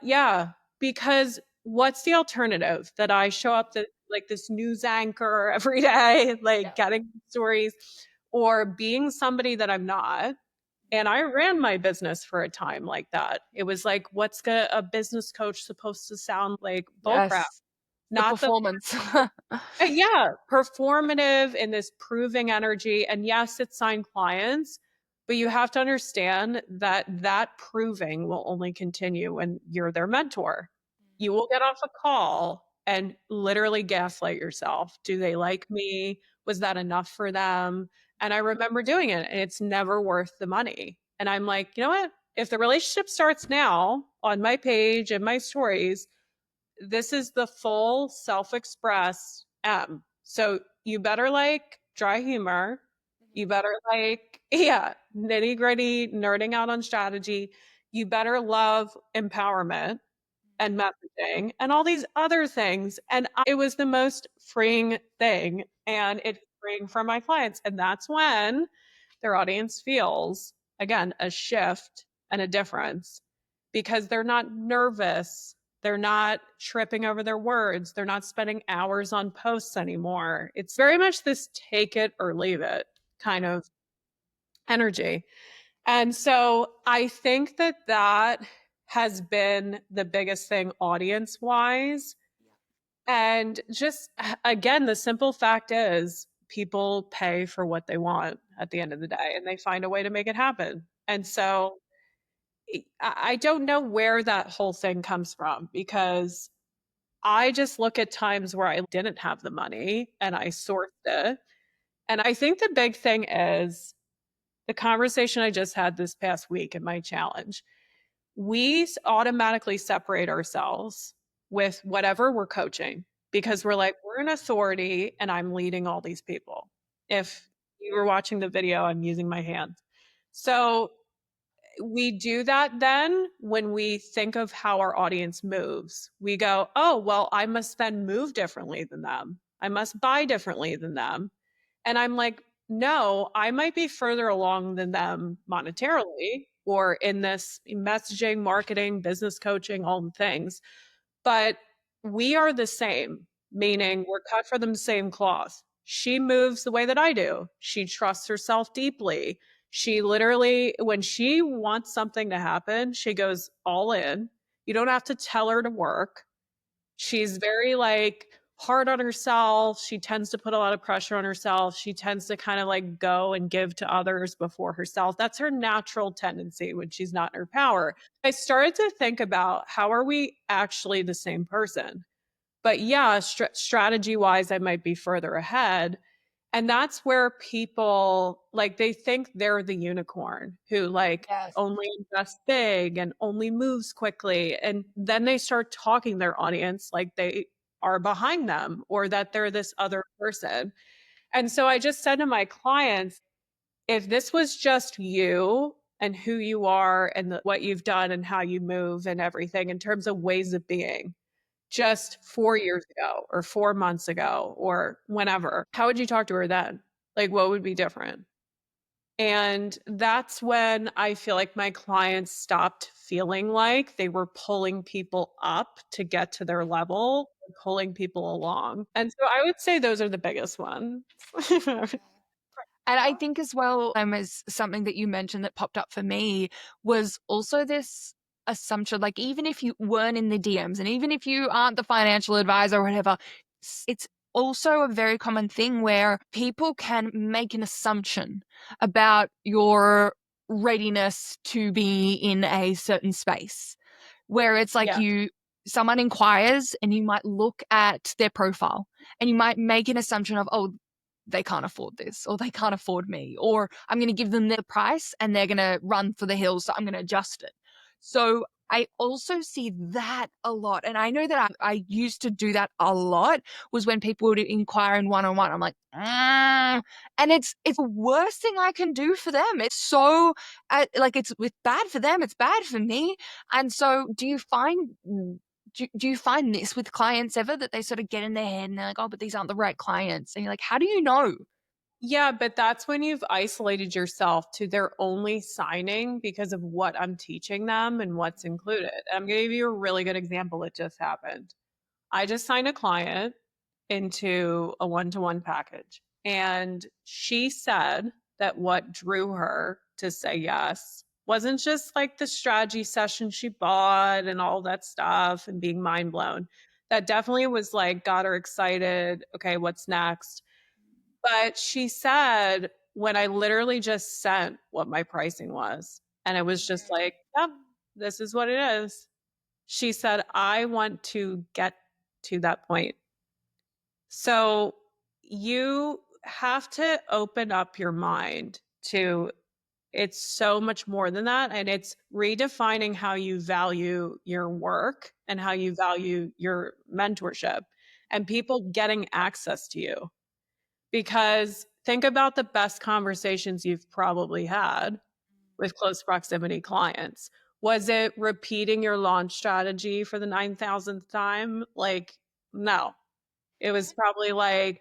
yeah, because what's the alternative? That I show up that like this news anchor every day, like Yeah. getting stories, or being somebody that I'm not. And I ran my business for a time like that. It was like, what's a business coach supposed to sound like? Bullcrap. Yes. The not the performance. yeah, performative in this proving energy. And yes, it's signed clients, but you have to understand that that proving will only continue when you're their mentor. You will get off a call and literally gaslight yourself. Do they like me? Was that enough for them? And I remember doing it, and it's never worth the money. And I'm like, you know what? If the relationship starts now on my page and my stories, this is the full self-expressed M. So you better like dry humor. You better like, yeah, nitty gritty, nerding out on strategy. You better love empowerment and messaging and all these other things. And it was the most freeing thing. And it's freeing for my clients. And that's when their audience feels, again, a shift and a difference because they're not nervous. They're not tripping over their words. They're not spending hours on posts anymore. It's very much this take it or leave it kind of energy. And so I think that that has been the biggest thing audience wise. And just again, the simple fact is people pay for what they want at the end of the day and they find a way to make it happen. And so I don't know where that whole thing comes from because I just look at times where I didn't have the money and I sourced it. And I think the big thing is the conversation I just had this past week in my challenge. We automatically separate ourselves with whatever we're coaching because we're like, we're an authority and I'm leading all these people. If you were watching the video, I'm using my hands. So we do that then when we think of how our audience moves. We go, oh, well, I must then move differently than them. I must buy differently than them. And I'm like, no, I might be further along than them monetarily or in this messaging, marketing, business coaching, all the things. But we are the same, meaning we're cut from the same cloth. She moves the way that I do. She trusts herself deeply. She literally, when she wants something to happen, she goes all in. You don't have to tell her to work. She's very like hard on herself. She tends to put a lot of pressure on herself. She tends to kind of like go and give to others before herself. That's her natural tendency when she's not in her power. I started to think about how are we actually the same person? But yeah, strategy wise, I might be further ahead. And that's where people like they think they're the unicorn who like Yes. only invests big and only moves quickly. And then they start talking their audience like they are behind them or that they're this other person. And so I just said to my clients, if this was just you and who you are and what you've done and how you move and everything in terms of ways of being, just 4 years ago or 4 months ago or whenever, how would you talk to her then? Like, what would be different? And that's when I feel like my clients stopped feeling like they were pulling people up to get to their level, pulling people along. And so I would say those are the biggest ones. And I think as well, as something that you mentioned that popped up for me was also this assumption, like even if you weren't in the DMs and even if you aren't the financial advisor or whatever, it's also a very common thing where people can make an assumption about your readiness to be in a certain space where it's like Yeah. someone inquires and you might look at their profile and you might make an assumption of, oh, they can't afford this or they can't afford me or I'm going to give them the price and they're going to run for the hills, so I'm going to adjust it. So I also see that a lot, and I know that I used to do that a lot, was when people would inquire in one-on-one, I'm like, and it's the worst thing I can do for them. It's so like it's bad for them, it's bad for me. And so do you find do you find this with clients ever, that they sort of get in their head and they're like, oh, but these aren't the right clients? And you're like, how do you know? Yeah, but that's when you've isolated yourself to they're only signing because of what I'm teaching them and what's included. I'm going to give you a really good example that just happened. I just signed a client into a one-to-one package. And she said that what drew her to say yes wasn't just like the strategy session she bought and all that stuff and being mind blown. That definitely was like, got her excited. Okay, what's next? But she said, when I literally just sent what my pricing was, and it was just like, yep, this is what it is. She said, I want to get to that point. So you have to open up your mind to it's so much more than that. And it's redefining how you value your work and how you value your mentorship and people getting access to you. Because think about the best conversations you've probably had with close proximity clients. Was it repeating your launch strategy for the 9,000th time? Like, no. It was probably like,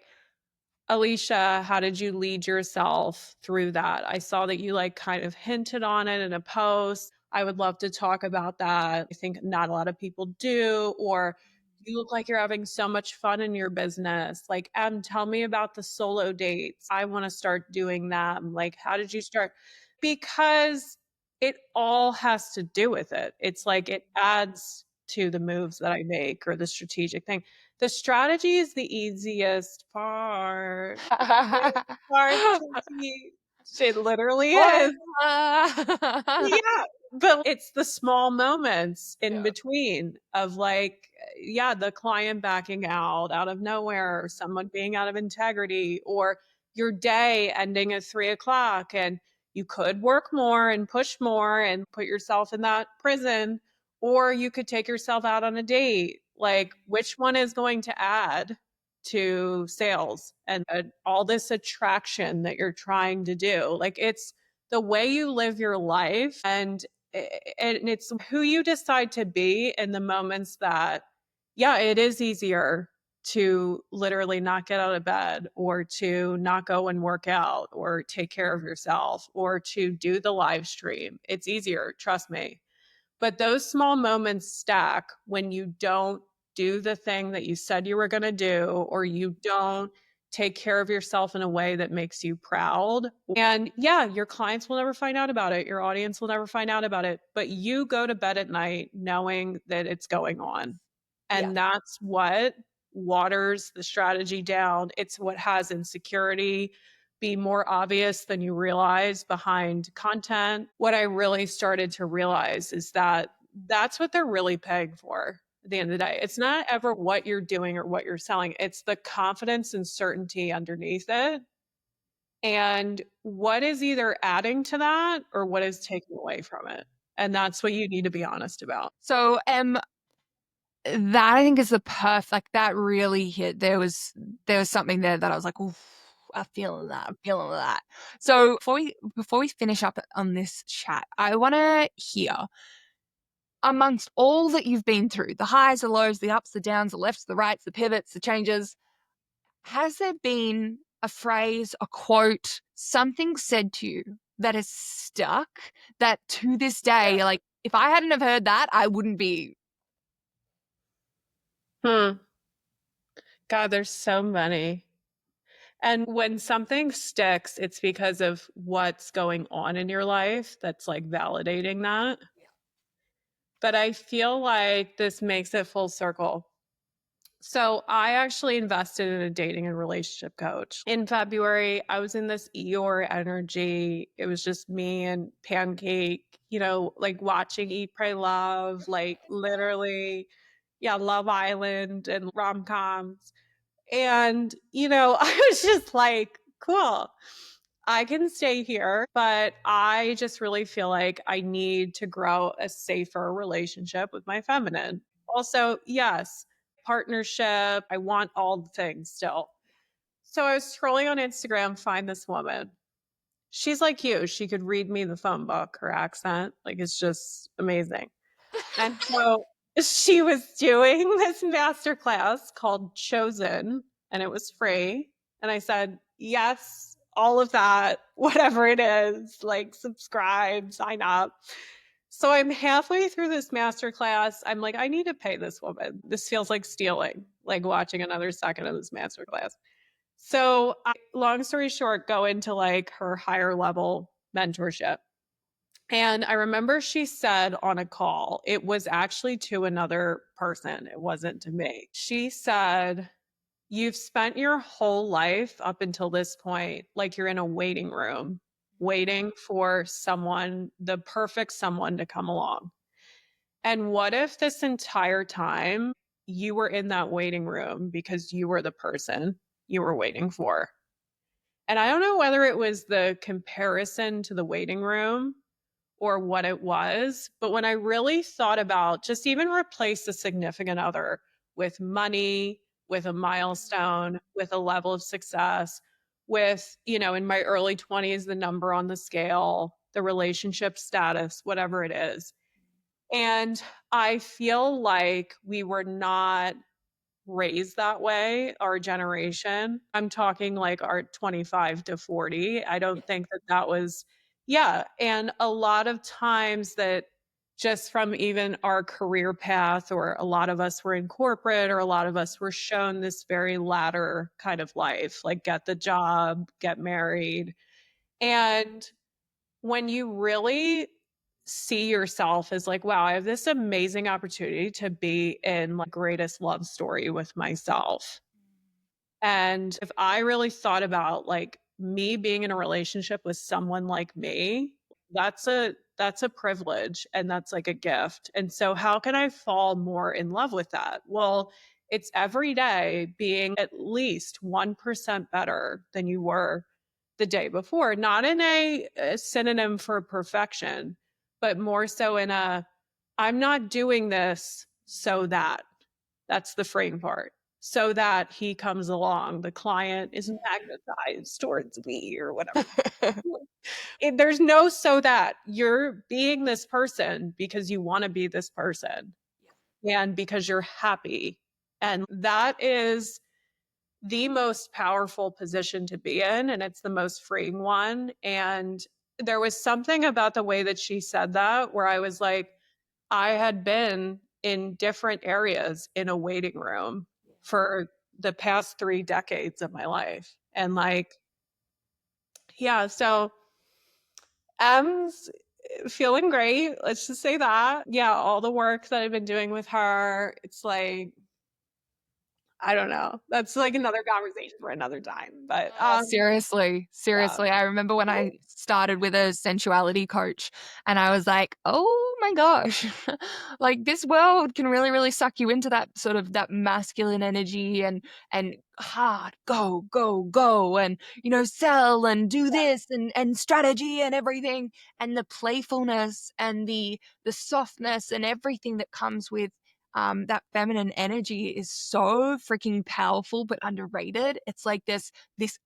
Alicia, how did you lead yourself through that? I saw that you like kind of hinted on it in a post. I would love to talk about that. I think not a lot of people do. Or you look like you're having so much fun in your business. Like, tell me about the solo dates. I want to start doing them. Like, how did you start? Because it all has to do with it. It's like it adds to the moves that I make or the strategic thing. The strategy is the easiest part. The part's tricky. It literally is. Yeah, but it's the small moments in Yeah. between of like, yeah, the client backing out of nowhere, or someone being out of integrity, or your day ending at 3 o'clock and you could work more and push more and put yourself in that prison, or you could take yourself out on a date. Like, which one is going to add to sales and all this attraction that you're trying to do? Like, it's the way you live your life and it's who you decide to be in the moments that yeah, it is easier to literally not get out of bed or to not go and work out or take care of yourself or to do the live stream. It's easier, trust me. But those small moments stack when you don't do the thing that you said you were going to do, or you don't take care of yourself in a way that makes you proud. And yeah, your clients will never find out about it. Your audience will never find out about it. But you go to bed at night knowing that it's going on. Yeah. And that's what waters the strategy down. It's what has insecurity be more obvious than you realize behind content. What I really started to realize is that that's what they're really paying for at the end of the day. It's not ever what you're doing or what you're selling, it's the confidence and certainty underneath it. And what is either adding to that or what is taking away from it. And that's what you need to be honest about. So, that I think is the like that really hit. There was something there that I was like, ooh, I'm feeling that. I'm feeling that. So before we finish up on this chat, I want to hear amongst all that you've been through, the highs, the lows, the ups, the downs, the lefts, the rights, the pivots, the changes, has there been a phrase, a quote, something said to you that has stuck that to this day, you're like, if I hadn't have heard that, I wouldn't be. Hmm. God, there's so many. And when something sticks, it's because of what's going on in your life that's like validating that. But I feel like this makes it full circle. So I actually invested in a dating and relationship coach. In February, I was in this Eeyore energy. It was just me and Pancake, like watching Eat, Pray, Love, like literally, yeah, Love Island and rom-coms. And, I was just like, cool. I can stay here, but I just really feel like I need to grow a safer relationship with my feminine. Also, yes, partnership. I want all the things still. So I was scrolling on Instagram, find this woman. She's like you. She could read me the phone book, her accent. Like, it's just amazing. And so she was doing this masterclass called Chosen, and it was free. And I said, yes, all of that, whatever it is, like subscribe, sign up. So I'm halfway through this masterclass. I'm like, I need to pay this woman. This feels like stealing, like watching another second of this masterclass. Long story short, go into like her higher level mentorship. And I remember she said on a call, it was actually to another person, it wasn't to me. She said, "You've spent your whole life up until this point like you're in a waiting room, waiting for someone, the perfect someone to come along. And what if this entire time you were in that waiting room because you were the person you were waiting for?" And I don't know whether it was the comparison to the waiting room or what it was, but when I really thought about just even replace the significant other with money, with a milestone, with a level of success, with, in my early 20s, the number on the scale, the relationship status, whatever it is. And I feel like we were not raised that way, our generation. I'm talking like our 25 to 40. I don't think that that was, yeah. And a lot of times that just from even our career path, or a lot of us were in corporate, or a lot of us were shown this very ladder kind of life, like get the job, get married. And when you really see yourself as like, wow, I have this amazing opportunity to be in like greatest love story with myself. And if I really thought about like me being in a relationship with someone like me, that's a privilege and that's like a gift. And so how can I fall more in love with that? Well, it's every day being at least 1% better than you were the day before, not in a synonym for perfection, but more so in a I'm not doing this so that. That's the frame part, so that he comes along, the client is magnetized towards me or whatever. There's no so that. You're being this person because you want to be this person and because you're happy. And that is the most powerful position to be in. And it's the most freeing one. And there was something about the way that she said that where I was like, I had been in different areas in a waiting room for the past 3 decades of my life. And like, yeah, so Em's feeling great. Let's just say that. Yeah, all the work that I've been doing with her, it's like, I don't know. That's like another conversation for another time. But Seriously, yeah. seriously. I remember when I started with a sensuality coach and I was like, oh my gosh, like this world can really, really suck you into that sort of that masculine energy and hard, go, go, go, and sell and do this and strategy and everything. And the playfulness and the softness and everything that comes with that feminine energy is so freaking powerful but underrated. It's like this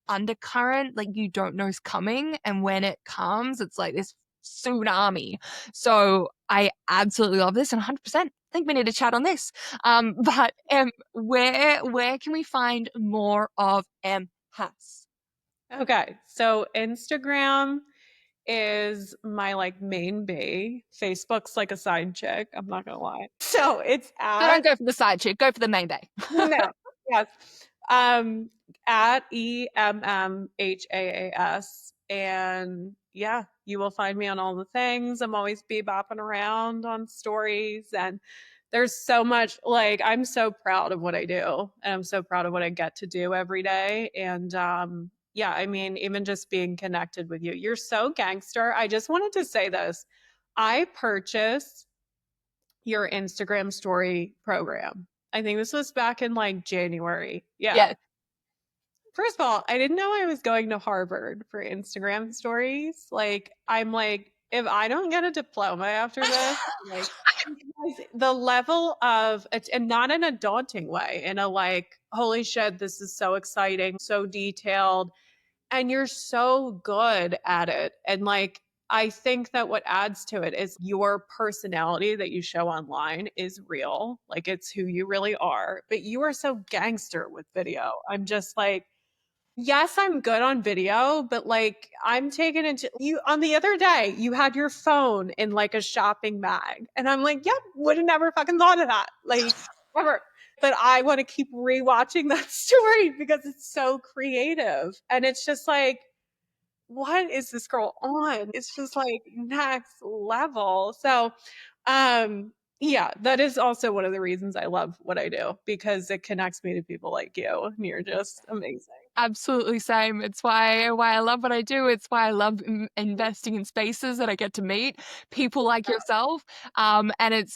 undercurrent like you don't know is coming, and when it comes it's like this tsunami. So I absolutely love this, and 100% think we need to chat on this. But where can we find more of Em Haas? Okay. So Instagram is my like main bee. Facebook's like a side chick. I'm not gonna lie. So it's So don't at go for the side chick, go for the main bay. no, yes. Um, at EMMHAAS. And yeah, you will find me on all the things. I'm always bopping around on stories. And there's so much, like, I'm so proud of what I do. And I'm so proud of what I get to do every day. And yeah, I mean, even just being connected with you, you're so gangster. I just wanted to say this. I purchased your Instagram story program. I think this was back in like January. Yeah. Yeah. First of all, I didn't know I was going to Harvard for Instagram stories. Like, I'm like, if I don't get a diploma after this, like, because the level of it's and not in a daunting way, in a like, holy shit, this is so exciting, so detailed, and you're so good at it. And like, I think that what adds to it is your personality that you show online is real. Like, it's who you really are, but you are so gangster with video. I'm just like, yes, I'm good on video, but like I'm taken into you on the other day, you had your phone in like a shopping bag. And I'm like, yep, would have never fucking thought of that. Like ever. But I want to keep rewatching that story because it's so creative. And it's just like what is this girl on? It's just like next level. So, um, yeah, that is also one of the reasons I love what I do because it connects me to people like you, and you're just amazing. Absolutely same. It's why I love what I do. It's why I love investing in spaces that I get to meet people like yourself. And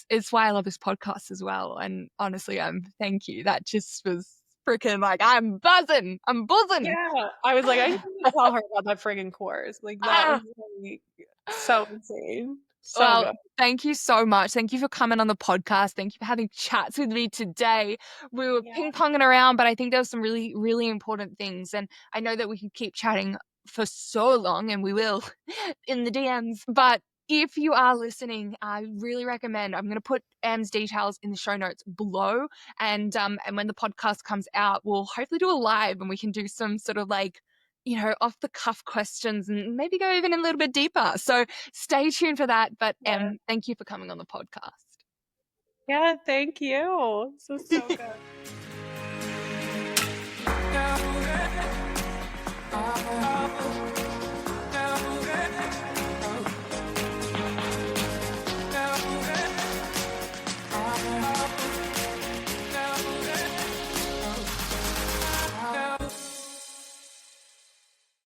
it's why I love this podcast as well. And honestly, thank you. That just was freaking like I'm buzzing. I'm buzzing. Yeah, I was like, I need to tell her about that friggin' course. Like that was Ah. like so insane. So Well, good. thank you so much. Thank you for coming on the podcast. Thank you for having chats with me today. We were Yeah. ping ponging around, but I think there were some really, really important things. And I know that we can keep chatting for so long, and we will in the DMs. But if you are listening, I really recommend. I'm going to put Em's details in the show notes below, and when the podcast comes out, we'll hopefully do a live, and we can do some sort of like, off the cuff questions and maybe go even a little bit deeper. So stay tuned for that. But Yeah. thank you for coming on the podcast. Yeah, thank you. This was so good.